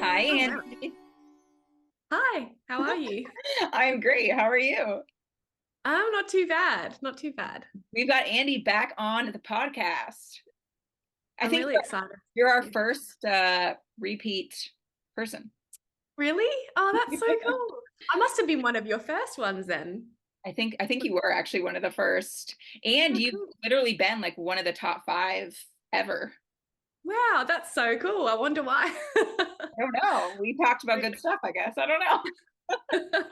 Hi, Oh, wow. Andy. Hi, how are you? I'm great. How are you? I'm not too bad. Not too bad. We've got Andy back on the podcast. I I'm think really excited. you're our first repeat person. Really? Oh, that's so cool. I must have been one of your first ones then. I think you were actually one of the first, and Oh, you've cool. literally been like one of the top five ever. Wow, that's so cool. I wonder why. I don't know. We talked about good stuff, I guess. I don't know.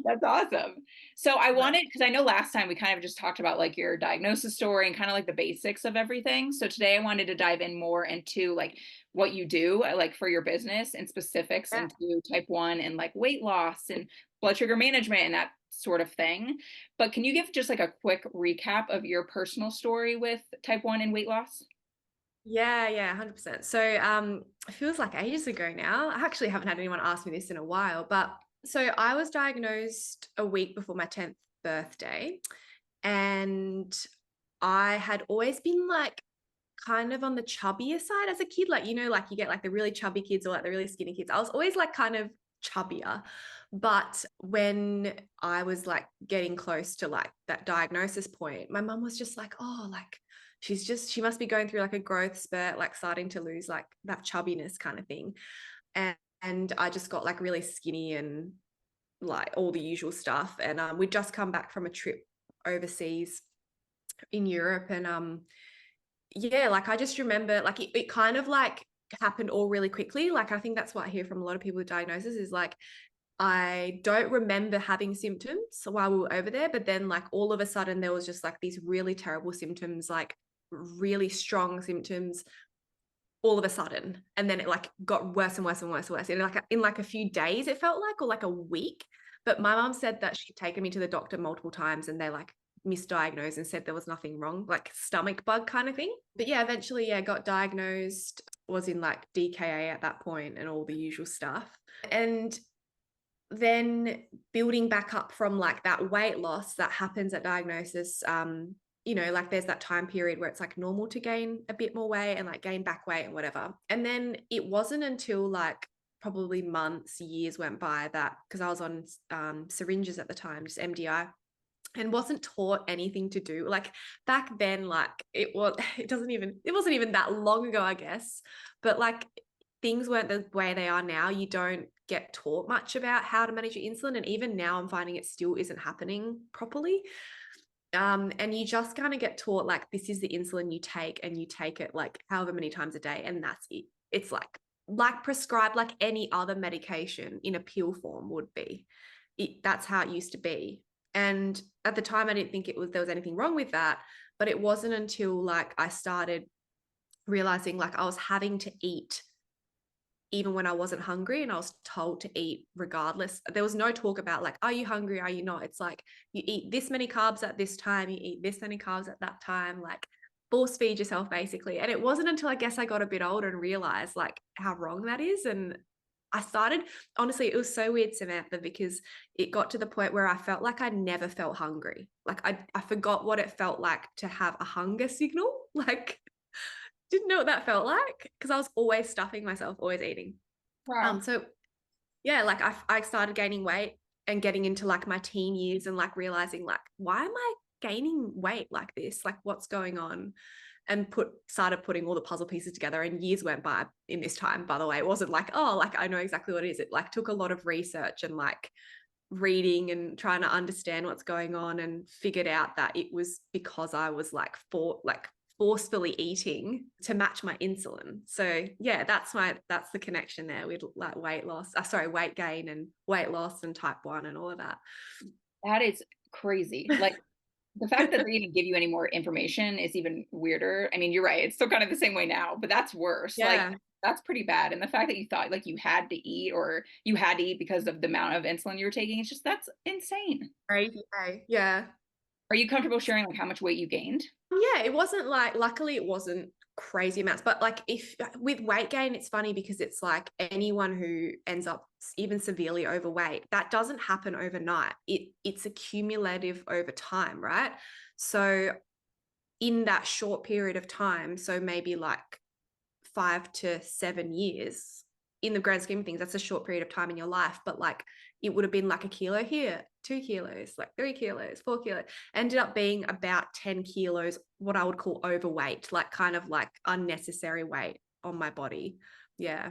That's awesome. So I wanted, because I know last time we kind of just talked about like your diagnosis story and kind of like the basics of everything. So today I wanted to dive in more into like what you do, like for your business and specifics Yeah. into type 1 and like weight loss and blood sugar management and that sort of thing. But can you give just like a quick recap of your personal story with type 1 and weight loss? Yeah, 100%. So, it feels like ages ago now. I actually haven't had anyone ask me this in a while, but so I was diagnosed a week before my 10th birthday, and I had always been like kind of on the chubbier side as a kid. Like, like you get like the really chubby kids or like the really skinny kids. I was always like kind of chubbier. But when I was like getting close to like that diagnosis point, my mum was just like, oh, like she must be going through like a growth spurt, like starting to lose like that chubbiness kind of thing. And I just got like really skinny and like all the usual stuff. And we'd just come back from a trip overseas in Europe. And yeah, like I just remember like it kind of like happened all really quickly. Like I think that's what I hear from a lot of people with diagnosis is like I don't remember having symptoms while we were over there, but then like all of a sudden there was just like these really terrible symptoms, like really strong symptoms all of a sudden. And then it like got worse and worse and worse and worse. And like in like a few days it felt like, or like a week. But my mom said that she'd taken me to the doctor multiple times and they like misdiagnosed and said there was nothing wrong, like stomach bug kind of thing. But yeah, eventually, yeah, got diagnosed, was in like DKA at that point and all the usual stuff. And then building back up from like that weight loss that happens at diagnosis, like there's that time period where it's like normal to gain a bit more weight and like gain back weight and whatever. And then it wasn't until like probably months, years went by that because I was on syringes at the time, just MDI, and wasn't taught anything to do like back then. Like it wasn't even that long ago, I guess, but like things weren't the way they are now. You don't get taught much about how to manage your insulin, and even now I'm finding it still isn't happening properly. And you just kind of get taught like this is the insulin you take and you take it like however many times a day and that's it. It's like prescribed like any other medication in a pill form would be. That's how it used to be. And at the time I didn't think there was anything wrong with that, but it wasn't until like I started realizing like I was having to eat even when I wasn't hungry and I was told to eat regardless. There was no talk about like, are you hungry? Are you not? It's like you eat this many carbs at this time, you eat this many carbs at that time, like force feed yourself basically. And it wasn't until I guess I got a bit older and realized like how wrong that is. And I started, honestly, it was so weird, Samantha, because it got to the point where I felt like I never felt hungry. Like I forgot what it felt like to have a hunger signal. Like didn't know what that felt like because I was always stuffing myself, always eating. Wow. So yeah, like I started gaining weight and getting into like my teen years and like realizing like, why am I gaining weight like this? Like what's going on? And started putting all the puzzle pieces together, and years went by in this time, by the way. It wasn't like, oh, like I know exactly what it is. It like took a lot of research and like reading and trying to understand what's going on, and figured out that it was because I was like forcefully eating to match my insulin. So yeah, that's the connection there with like weight gain and weight loss and type 1 and all of that. That is crazy. Like the fact that they even give you any more information is even weirder. I mean, you're right. It's still kind of the same way now, but that's worse. Like Yeah. that's pretty bad. And the fact that you thought like you had to eat or you had to eat because of the amount of insulin you were taking, it's just that's insane. Crazy. Eh? Yeah. Are you comfortable sharing like how much weight you gained? Yeah, it wasn't like, luckily, it wasn't crazy amounts. But like, if with weight gain, it's funny because it's like anyone who ends up even severely overweight, that doesn't happen overnight. It's accumulative over time, right? So in that short period of time, so maybe like 5 to 7 years, in the grand scheme of things, that's a short period of time in your life, but like it would have been like a kilo here, 2 kilos, like 3 kilos, 4 kilos, ended up being about 10 kilos, what I would call overweight, like kind of like unnecessary weight on my body. Yeah.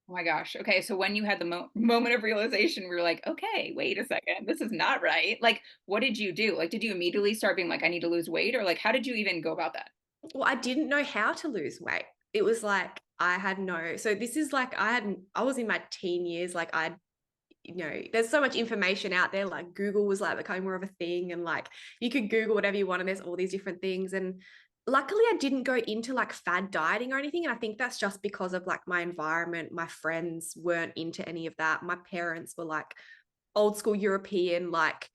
Oh my gosh. Okay. So when you had the moment of realization, we were like, okay, wait a second, this is not right. Like, what did you do? Like, did you immediately start being like, I need to lose weight? Or like, how did you even go about that? Well, I didn't know how to lose weight. It was like I had no, so this is like I was in my teen years, like I there's so much information out there. Like Google was like becoming more of a thing, and like you could Google whatever you want, and there's all these different things. And luckily, I didn't go into like fad dieting or anything. And I think that's just because of like my environment. My friends weren't into any of that. My parents were like old school European, like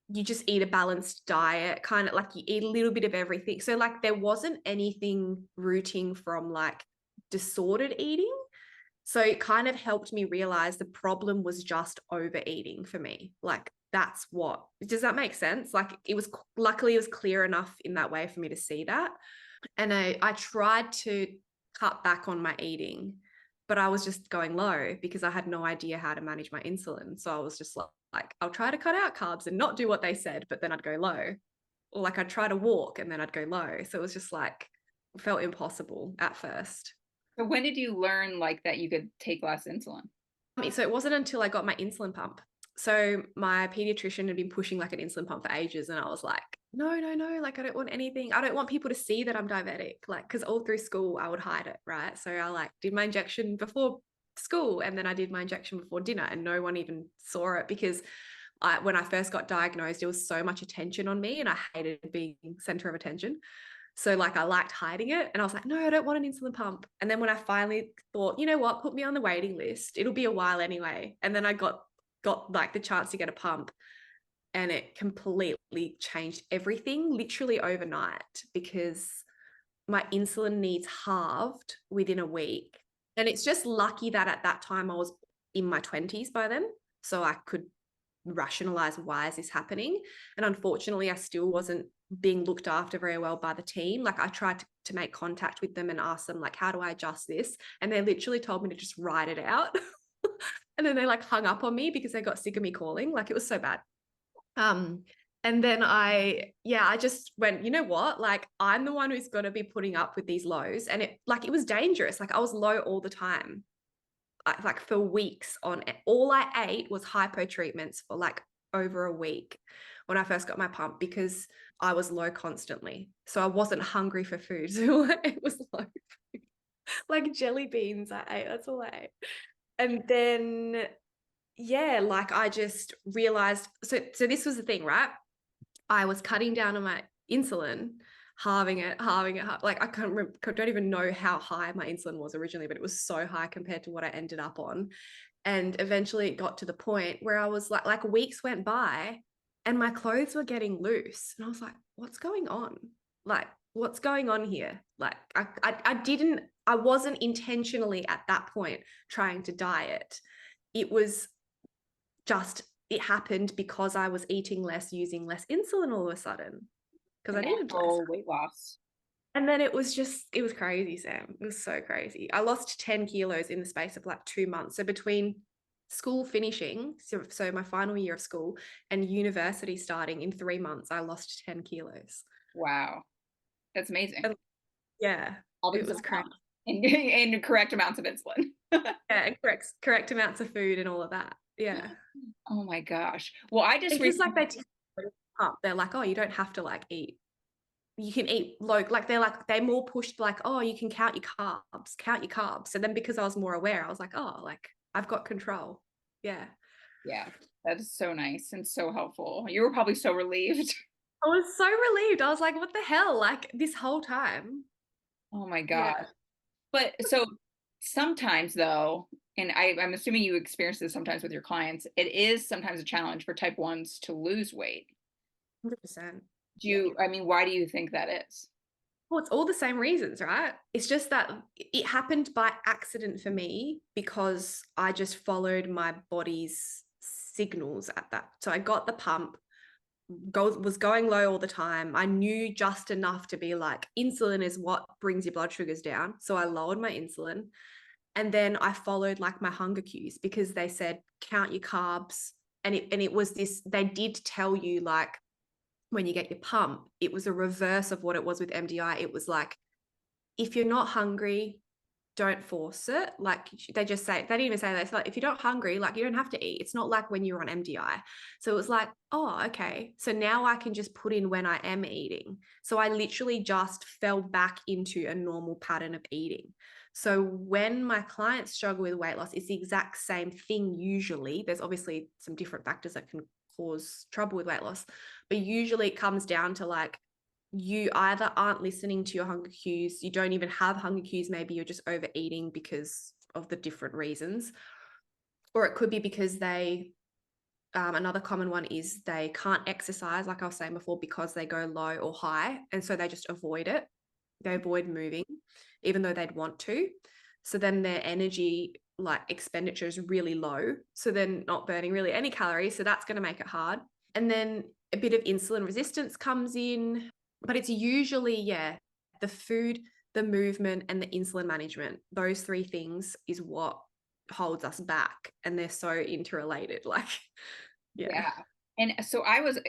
you just eat a balanced diet, kind of like you eat a little bit of everything. So like there wasn't anything rooting from like disordered eating. So it kind of helped me realize the problem was just overeating for me. Like that's what, does that make sense? Like it was, luckily it was clear enough in that way for me to see that. And I tried to cut back on my eating, but I was just going low because I had no idea how to manage my insulin. So I was just like I'll try to cut out carbs and not do what they said, but then I'd go low. Or like I'd try to walk and then I'd go low. So it was just like, felt impossible at first. So when did you learn like that you could take less insulin? So it wasn't until I got my insulin pump. So my pediatrician had been pushing like an insulin pump for ages. And I was like, no, no, no, like I don't want anything. I don't want people to see that I'm diabetic. Like, because all through school I would hide it, right? So I like did my injection before school and then I did my injection before dinner and no one even saw it because when I first got diagnosed, there was so much attention on me and I hated being center of attention. So like I liked hiding it and I was like, no, I don't want an insulin pump. And then when I finally thought, you know what, put me on the waiting list. It'll be a while anyway. And then I got like the chance to get a pump and it completely changed everything literally overnight because my insulin needs halved within a week. And it's just lucky that at that time I was in my 20s by then. So I could rationalize why is this happening. And unfortunately, I still wasn't being looked after very well by the team. Like I tried to make contact with them and ask them like, how do I adjust this? And they literally told me to just write it out. And then they like hung up on me because they got sick of me calling. Like it was so bad. And then I just went, you know what? Like I'm the one who's going to be putting up with these lows. And it was dangerous. Like I was low all the time. Like for weeks on it. All I ate was hypo treatments for like over a week when I first got my pump because I was low constantly. So I wasn't hungry for food. So it was low food. Like jelly beans I ate. That's all I ate. And then like I just realized so this was the thing, right? I was cutting down on my insulin, halving it. Like I don't even know how high my insulin was originally, but it was so high compared to what I ended up on. And eventually it got to the point where I was like weeks went by and my clothes were getting loose. And I was like, what's going on? Like, what's going on here? Like I wasn't intentionally at that point trying to diet. It was just it happened because I was eating less, using less insulin all of a sudden because I needed less. Weight loss. And then it was crazy, Sam. It was so crazy. I lost 10 kilos in the space of like 2 months. So between school finishing, so my final year of school, and university starting in 3 months, I lost 10 kilos. Wow. That's amazing. And yeah, it was crazy. And correct amounts of insulin. Yeah, and correct amounts of food and all of that. Yeah. Oh my gosh. Well, I just Because like they're like, oh, you don't have to like eat. You can eat low, like they're more pushed like, oh, you can count your carbs. So then because I was more aware, I was like, oh, like I've got control. Yeah. Yeah, that is so nice and so helpful. You were probably so relieved. I was so relieved. I was like, what the hell? Like this whole time. Oh my Yeah. God. But so sometimes though, and I'm assuming you experience this sometimes with your clients, it is sometimes a challenge for type ones to lose weight. 100%. I mean, why do you think that is? Well, it's all the same reasons, right? It's just that it happened by accident for me because I just followed my body's signals at that. So I got the pump, was going low all the time. I knew just enough to be like, insulin is what brings your blood sugars down. So I lowered my insulin. And then I followed like my hunger cues because they said, count your carbs. And it was this, they did tell you like when you get your pump, it was a reverse of what it was with MDI. It was like, if you're not hungry, don't force it. Like they just say, they didn't even say that. It's like, if you're not hungry, like you don't have to eat. It's not like when you're on MDI. So it was like, oh, okay. So now I can just put in when I am eating. So I literally just fell back into a normal pattern of eating. So when my clients struggle with weight loss, it's the exact same thing usually. There's obviously some different factors that can cause trouble with weight loss, but usually it comes down to like, you either aren't listening to your hunger cues, you don't even have hunger cues, maybe you're just overeating because of the different reasons, or it could be because they another common one is they can't exercise, like I was saying before, because they go low or high, and so they just avoid it. They avoid moving even though they'd want to, so then their energy like expenditure is really low, so they're not burning really any calories, so that's going to make it hard. And then a bit of insulin resistance comes in, but it's usually, yeah, the food, the movement, and the insulin management. Those three things is what holds us back. And they're so interrelated. Like, yeah. Yeah. And so I was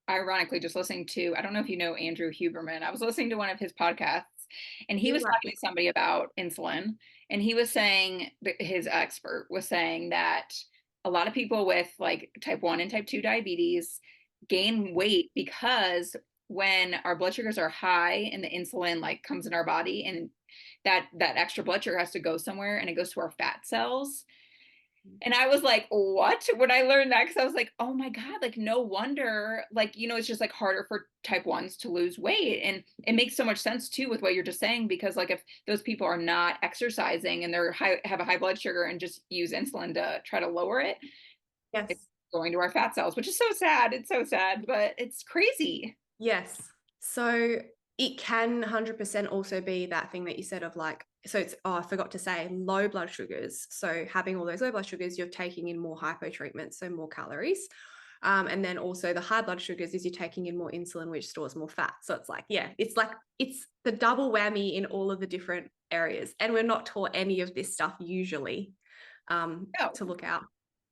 ironically just listening to, I don't know if you know Andrew Huberman. I was listening to one of his podcasts and he You was like, talking to somebody about insulin. And he was saying, his expert was saying that a lot of people with like type 1 and type 2 diabetes gain weight because when our blood sugars are high and the insulin like comes in our body and that extra blood sugar has to go somewhere and it goes to our fat cells. And I was like, what? When I learned that, because I was like, oh my God, like no wonder, like, it's just like harder for type ones to lose weight. And it makes so much sense too with what you're just saying, because like if those people are not exercising and have a high blood sugar and just use insulin to try to lower it, it's yes. going to our fat cells, which is so sad. It's so sad, but it's crazy. Yes. So it can 100% also be that thing that you said of like, so it's, oh, I forgot to say low blood sugars. So having all those low blood sugars, you're taking in more hypo treatment, so more calories. And then also the high blood sugars is you're taking in more insulin, which stores more fat. So it's like, yeah, it's like, it's the double whammy in all of the different areas. And we're not taught any of this stuff usually No, to look out.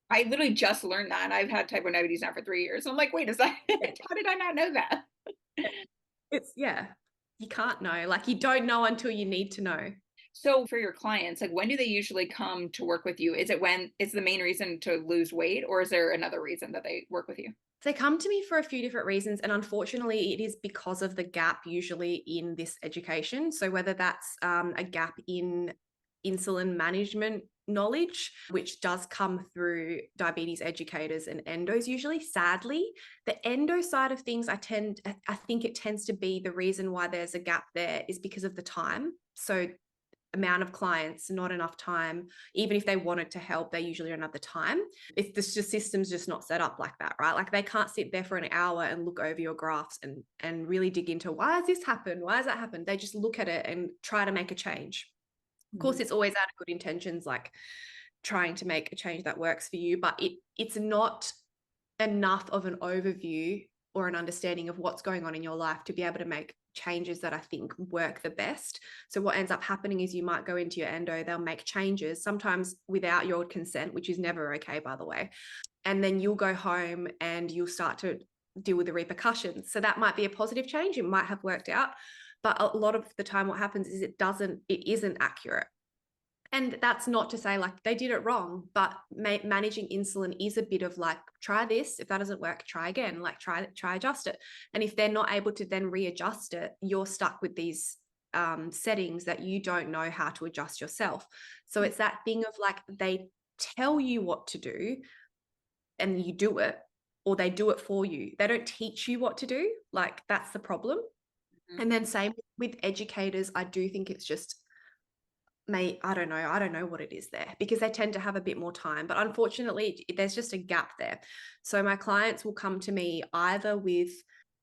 I literally just learned that. And I've had type 1 diabetes now for 3 years. I'm like, wait a second, Yeah. how did I not know that? It's, yeah, you can't know. Like you don't know until you need to know. So for your clients, like when do they usually come to work with you? Is it when it's the main reason to lose weight, or is there another reason that they work with you? They come to me for a few different reasons. And unfortunately, it is because of the gap usually in this education. So whether that's a gap in insulin management knowledge, which does come through diabetes educators and endos usually. Sadly, the endo side of things, I think it tends to be the reason why there's a gap there is because of the time. So amount of clients, not enough time. Even if they wanted to help, they usually don't have the time. It's the system's just not set up like that, right? Like they can't sit there for an hour and look over your graphs and really dig into why has this happened? Why has that happened? They just look at it and try to make a change. Of course, it's always out of good intentions, like trying to make a change that works for you, but it's not enough of an overview or an understanding of what's going on in your life to be able to make changes that I think work the best. So what ends up happening is you might go into your endo, they'll make changes, sometimes without your consent, which is never okay, by the way. And then you'll go home and you'll start to deal with the repercussions. So that might be a positive change. It might have worked out. But a lot of the time what happens is it isn't accurate. And that's not to say like they did it wrong, but managing insulin is a bit of like, try this. If that doesn't work, try again, like try adjust it. And if they're not able to then readjust it, you're stuck with these settings that you don't know how to adjust yourself. So it's that thing of like, they tell you what to do and you do it, or they do it for you. They don't teach you what to do. Like that's the problem. Mm-hmm. And then same with educators, I do think it's just, I don't know what it is there, because they tend to have a bit more time, but unfortunately there's just a gap there. So my clients will come to me either with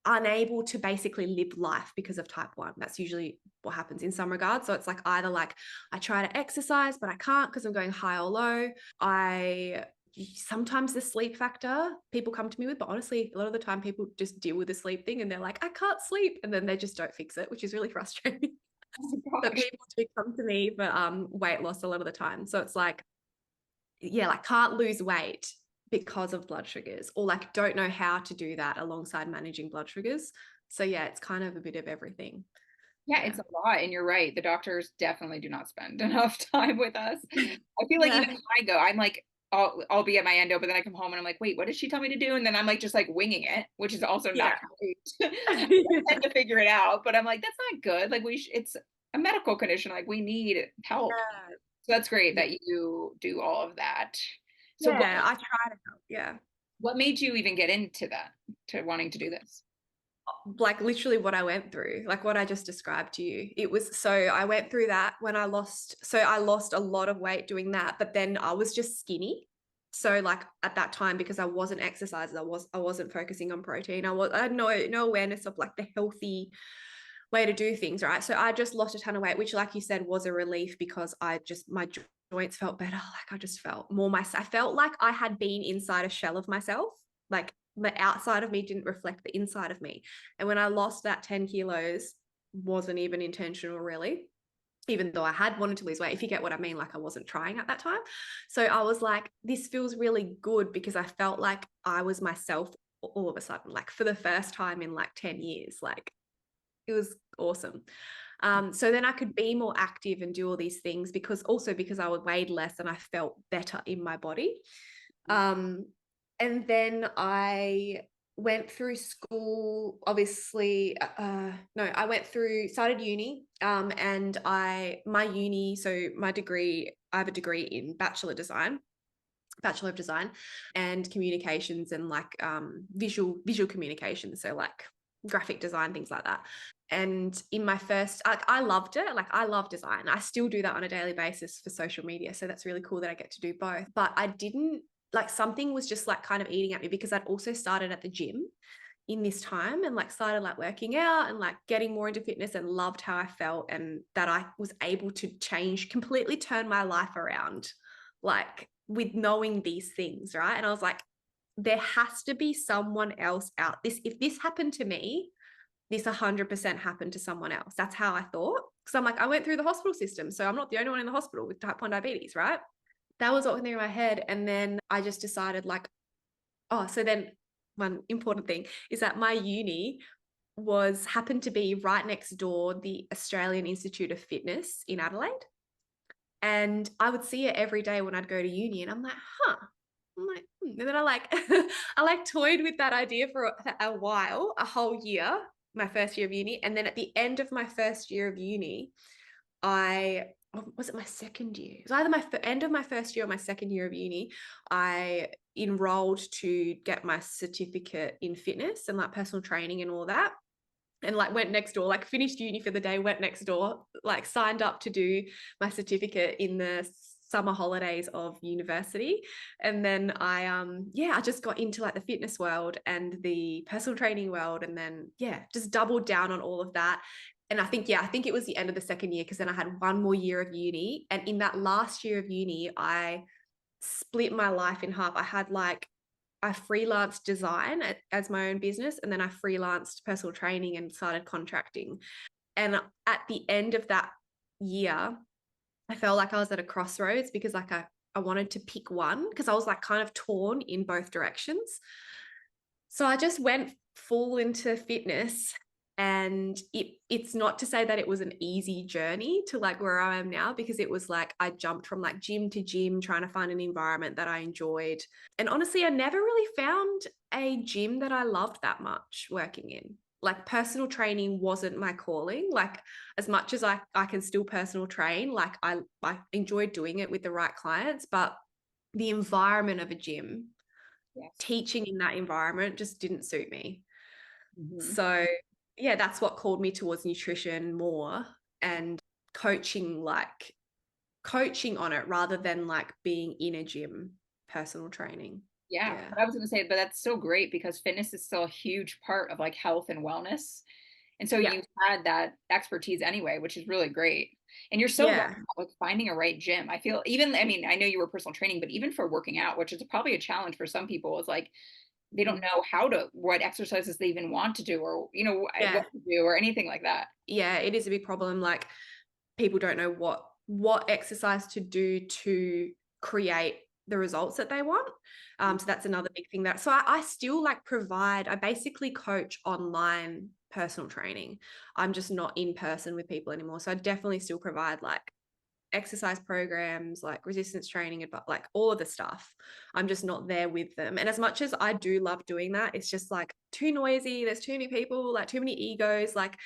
unable to basically live life because of type 1. That's usually what happens in some regards. So it's like either like I try to exercise but I can't because I'm going high or low. Sometimes the sleep factor people come to me with, but honestly a lot of the time people just deal with the sleep thing and they're like, I can't sleep, and then they just don't fix it, which is really frustrating. Oh But gosh. people do come to me for weight loss a lot of the time. So it's like, yeah, like can't lose weight because of blood sugars, or like don't know how to do that alongside managing blood sugars. So yeah, it's kind of a bit of everything. Yeah, it's Yeah. a lot. And you're right. The doctors definitely do not spend enough time with us. I feel like even Yeah. when I go, I'm like, I'll be at my endo, but then I come home and I'm like, wait, what did she tell me to do? And then I'm like, just like winging it, which is also not Yeah. great. I tend to figure it out, but I'm like, that's not good. Like it's a medical condition. Like we need help. So that's great Yeah. that you do all of that. So Yeah, I try to help. Yeah. what made you even get into that, to wanting to do this? Like literally what I went through, like what I just described to you. It was so I went through that when I lost a lot of weight doing that, but then I was just skinny. So like at that time, because I wasn't exercising, I wasn't focusing on protein. I had no awareness of like the healthy way to do things, right? So I just lost a ton of weight, which like you said was a relief because my joints felt better. Like I just felt more I felt like I had been inside a shell of myself. Like the outside of me didn't reflect the inside of me. And when I lost that 10 kilos, wasn't even intentional, really, even though I had wanted to lose weight, if you get what I mean, like I wasn't trying at that time. So I was like, this feels really good because I felt like I was myself all of a sudden, like for the first time in like 10 years. Like it was awesome. So then I could be more active and do all these things because I weighed less and I felt better in my body. Um, and then I went through school, obviously. No, I went through, started uni, and my uni, so my degree, I have a degree in Bachelor of Design and communications and like visual communication. So like graphic design, things like that. And in my first, I loved it. Like I love design. I still do that on a daily basis for social media. So that's really cool that I get to do both. But I didn't like something was just like kind of eating at me because I'd also started at the gym in this time and like started like working out and like getting more into fitness and loved how I felt and that I was able to completely turn my life around, like with knowing these things, right? And I was like, there has to be someone else out. If this happened to me, this 100% happened to someone else. That's how I thought. Because I'm like, I went through the hospital system. So I'm not the only one in the hospital with type 1 diabetes, right? That was what went through my head. And then I just decided, like, oh, so then one important thing is that my uni happened to be right next door, the Australian Institute of Fitness in Adelaide. And I would see it every day when I'd go to uni. And I'm like, huh. I'm like, hmm. And then I like I like toyed with that idea for a while, a whole year, my first year of uni. And then at the end of my first year of uni, was it my second year? It was either end of my first year or my second year of uni. I enrolled to get my certificate in fitness and like personal training and all that. And like went next door, like finished uni for the day, went next door, like signed up to do my certificate in the summer holidays of university. And then I just got into like the fitness world and the personal training world. And then just doubled down on all of that. And I think it was the end of the second year because then I had one more year of uni. And in that last year of uni, I split my life in half. I freelanced design as my own business, and then I freelanced personal training and started contracting. And at the end of that year, I felt like I was at a crossroads because like I wanted to pick one because I was like kind of torn in both directions. So I just went full into fitness, and it's not to say that it was an easy journey to like where I am now, because it was like I jumped from like gym to gym trying to find an environment that I enjoyed. And honestly, I never really found a gym that I loved that much working in. Like personal training wasn't my calling. Like as much as I can still personal train, like I enjoyed doing it with the right clients, but the environment of a gym, Yes. teaching in that environment just didn't suit me. Mhm. So that's what called me towards nutrition more, and coaching, like coaching on it rather than like being in a gym, personal training. Yeah, Yeah. but I was going to say, but that's still great because fitness is still a huge part of like health and wellness. And so Yeah. you had that expertise anyway, which is really great. And you're so right Yeah. about like finding a right gym. I feel even, I mean, I know you were personal training, but even for working out, which is probably a challenge for some people, is like they don't Mm. know what exercises they even want to do, or Yeah. what to do, or anything like that. Yeah, it is a big problem. Like people don't know what exercise to do to create the results that they want. So that's another big thing that, so I still like I basically coach online personal training. I'm just not in person with people anymore. So I definitely still provide like exercise programs, like resistance training, but like all of the stuff. I'm just not there with them. And as much as I do love doing that, it's just like too noisy. There's too many people, like too many egos. Like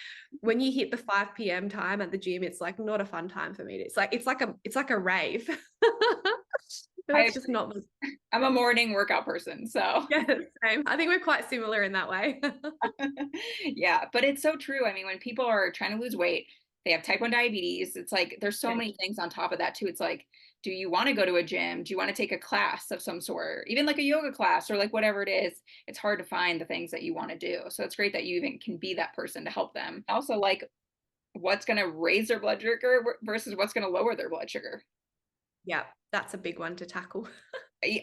when you hit the 5 p.m. time at the gym, it's like not a fun time for me. It's like a rave. I That's just agree. not I'm a morning workout person, so yeah, same. I think we're quite similar in that way. yeah, but it's so true. I mean, when people are trying to lose weight, they have type 1 diabetes. It's like there's so Yeah. many things on top of that too. It's like, do you want to go to a gym? Do you want to take a class of some sort? Even like a yoga class or like whatever it is. It's hard to find the things that you want to do. So it's great that you even can be that person to help them. Also, like what's going to raise their blood sugar versus what's going to lower their blood sugar. Yeah, that's a big one to tackle.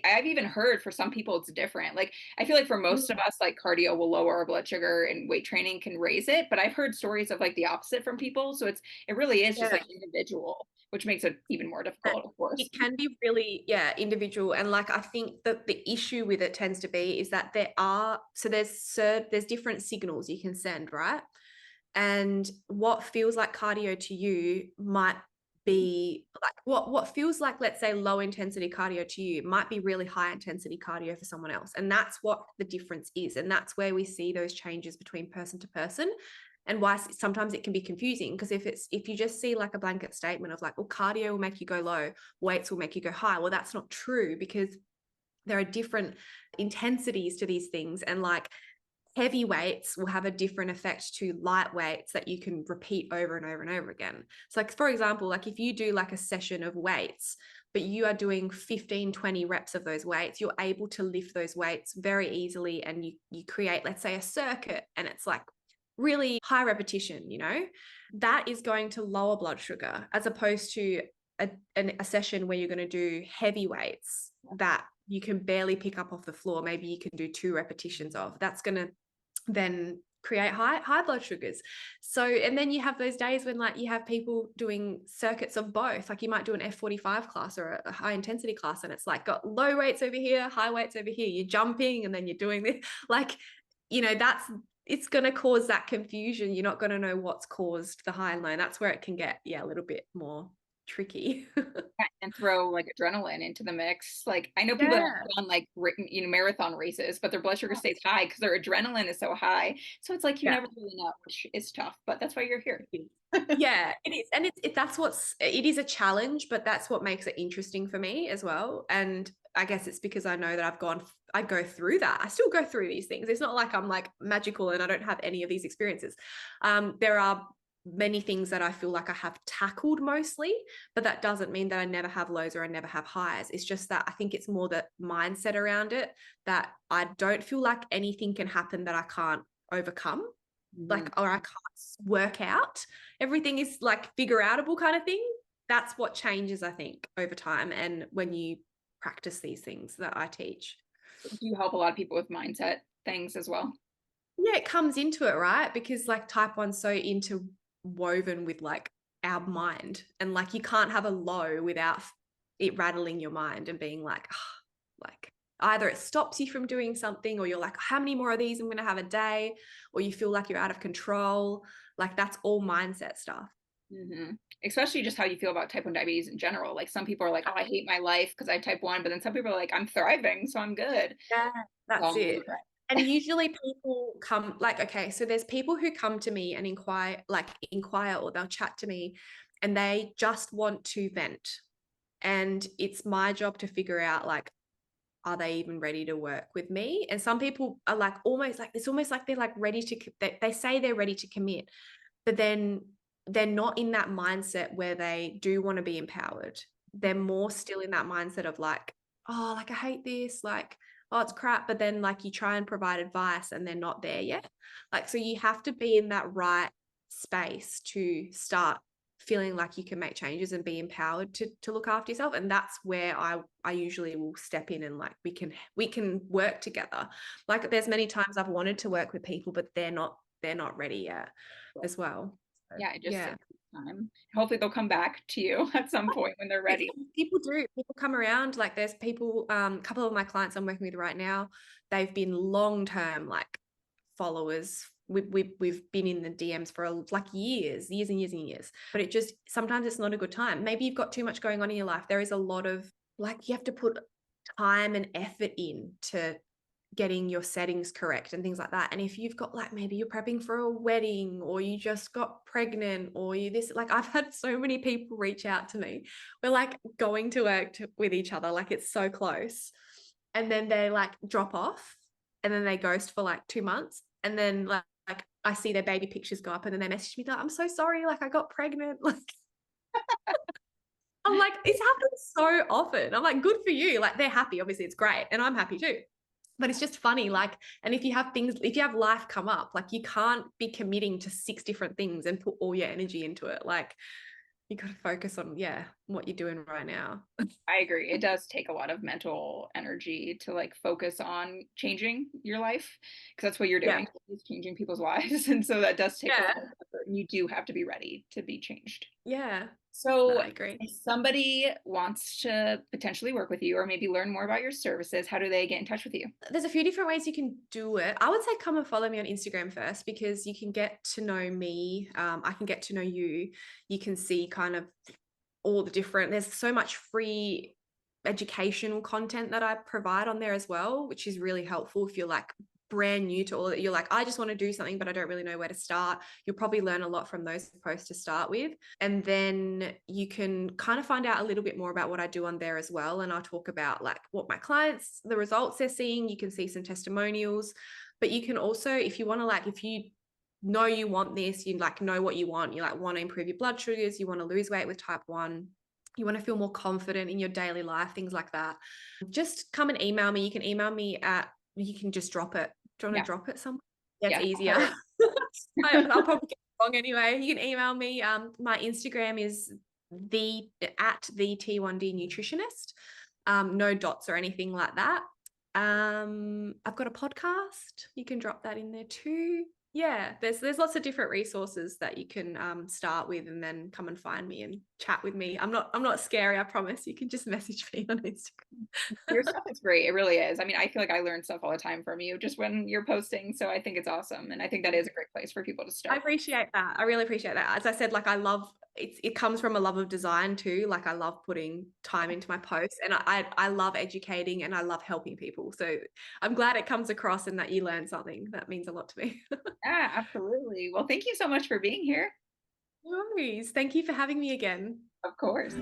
I've even heard for some people it's different. Like I feel like for most of us, like cardio will lower our blood sugar and weight training can raise it. But I've heard stories of like the opposite from people. So it really is just Yeah. like individual, which makes it even more difficult, of course. It can be really, yeah, individual. And like I think that the issue with it tends to be is that there's different signals you can send, right? And what feels like cardio to you might be like what feels like, let's say, low intensity cardio to you might be really high intensity cardio for someone else. And that's what the difference is. And that's where we see those changes between person to person, and why sometimes it can be confusing, because if you just see like a blanket statement of like, well, cardio will make you go low, weights will make you go high. Well, that's not true, because there are different intensities to these things, and like heavy weights will have a different effect to light weights that you can repeat over and over and over again. So like, for example, like if you do like a session of weights, but you are doing 15, 20 reps of those weights, you're able to lift those weights very easily. And you create, let's say, a circuit, and it's like really high repetition, that is going to lower blood sugar, as opposed to a session where you're going to do heavy weights that you can barely pick up off the floor. Maybe you can do 2 repetitions of. That's going to then create high blood sugars. So, and then you have those days when like you have people doing circuits of both. Like you might do an F45 class or a high intensity class, and it's like got low weights over here, high weights over here. You're jumping and then you're doing this. Like, it's going to cause that confusion. You're not going to know what's caused the high and low. And that's where it can get, a little bit more tricky. And throw like adrenaline into the mix. Like I know people that Yeah. have done like marathon races, but their blood sugar stays high because their adrenaline is so high. So it's like you Yeah. never really know, which is tough. But that's why you're here. Yeah, it is. And it is a challenge, but that's what makes it interesting for me as well. And I guess it's because I know that I go through that. I still go through these things. It's not like I'm like magical and I don't have any of these experiences. There are many things that I feel like I have tackled mostly, but that doesn't mean that I never have lows or I never have highs. It's just that I think it's more the mindset around it, that I don't feel like anything can happen that I can't overcome, Mhm. like, or I can't work out. Everything is like figure outable kind of thing. That's what changes, I think, over time, and when you practice these things that I teach. Do you help a lot of people with mindset things as well? Yeah, it comes into it, right? Because like type 1's so interwoven with like our mind, and like you can't have a low without it rattling your mind and being like, like either it stops you from doing something, or you're like, how many more of these I'm going to have a day, or you feel like you're out of control. Like that's all mindset stuff. Hmm. Especially just how you feel about type 1 diabetes in general. Like some people are like, oh, I hate my life because I have type 1, but then some people are like, I'm thriving, so I'm good. Yeah, So that's it. And usually people come like, okay, so there's people who come to me and inquire, or they'll chat to me and they just want to vent. And it's my job to figure out like, are they even ready to work with me? And some people are like it's almost like they're like ready to, they say they're ready to commit, but then they're not in that mindset where they do want to be empowered. They're more still in that mindset of like, oh, like I hate this, like, oh, it's crap. But then like you try and provide advice and they're not there yet. Like, so you have to be in that right space to start feeling like you can make changes and be empowered to look after yourself. And that's where I usually will step in and like we can work together. Like there's many times I've wanted to work with people, but they're not ready yet as well. So, Yeah, it just yeah. takes time. Hopefully they'll come back to you at some point when they're ready. People do. People come around. Like there's people, a couple of my clients I'm working with right now, they've been long-term like followers. We've been in the DMs for like years and years and years. But it just sometimes it's not a good time. Maybe you've got too much going on in your life. There is a lot of like you have to put time and effort in to getting your settings correct and things like that. And if you've got like maybe you're prepping for a wedding or you just got pregnant or you this, like I've had so many people reach out to me. We're like going to work with each other, like it's so close. And then they like drop off and then they ghost for like 2 months. And then like I see their baby pictures go up and then they message me like, I'm so sorry, like I got pregnant. Like I'm like, this happens so often. I'm like, good for you. Like they're happy. Obviously it's great. And I'm happy too. But it's just funny. Like, and if you have life come up, like you can't be committing to 6 different things and put all your energy into it. Like you got to focus on, what you're doing right now. I agree. It does take a lot of mental energy to like focus on changing your life because that's what you're Yeah. doing is changing people's lives. And so that does take a lot Yeah. of effort and you do have to be ready to be changed. Yeah. No, So I agree. if somebody wants to potentially work with you or maybe learn more about your services, how do they get in touch with you? There's a few different ways you can do it. I would say come and follow me on Instagram first because you can get to know me. I can get to know you. You can see kind of all the different, there's so much free educational content that I provide on there as well, which is really helpful if you're like brand new to all of it. You're like, I just want to do something, but I don't really know where to start. You'll probably learn a lot from those posts to start with. And then you can kind of find out a little bit more about what I do on there as well. And I'll talk about like what my clients, the results they're seeing. You can see some testimonials, but you can also, if you want to like, if you know you want this, you like know what you want, you like want to improve your blood sugars, you want to lose weight with type 1, you want to feel more confident in your daily life, things like that, just come and email me. You can email me you can just drop it. Do you want Yeah. to drop it somewhere? Yeah, it's Yeah. easier. I'll probably get it wrong anyway. You can email me. My Instagram is at the T1D nutritionist. No dots or anything like that. I've got a podcast. You can drop that in there too. Yeah, there's lots of different resources that you can start with and then come and find me and chat with me. I'm not scary, I promise. You can just message me on Instagram. Your stuff is great. It really is. I mean, I feel like I learn stuff all the time from you just when you're posting. So I think it's awesome. And I think that is a great place for people to I start. appreciate that. I really appreciate that. As I said, like I love it comes from a love of design too. Like I love putting time into my posts and I love educating and I love helping people. So I'm glad it comes across and that you learn something. That means a lot to me. Yeah, absolutely. Well, thank you so much for being here. No worries. Thank you for having me again. Of course.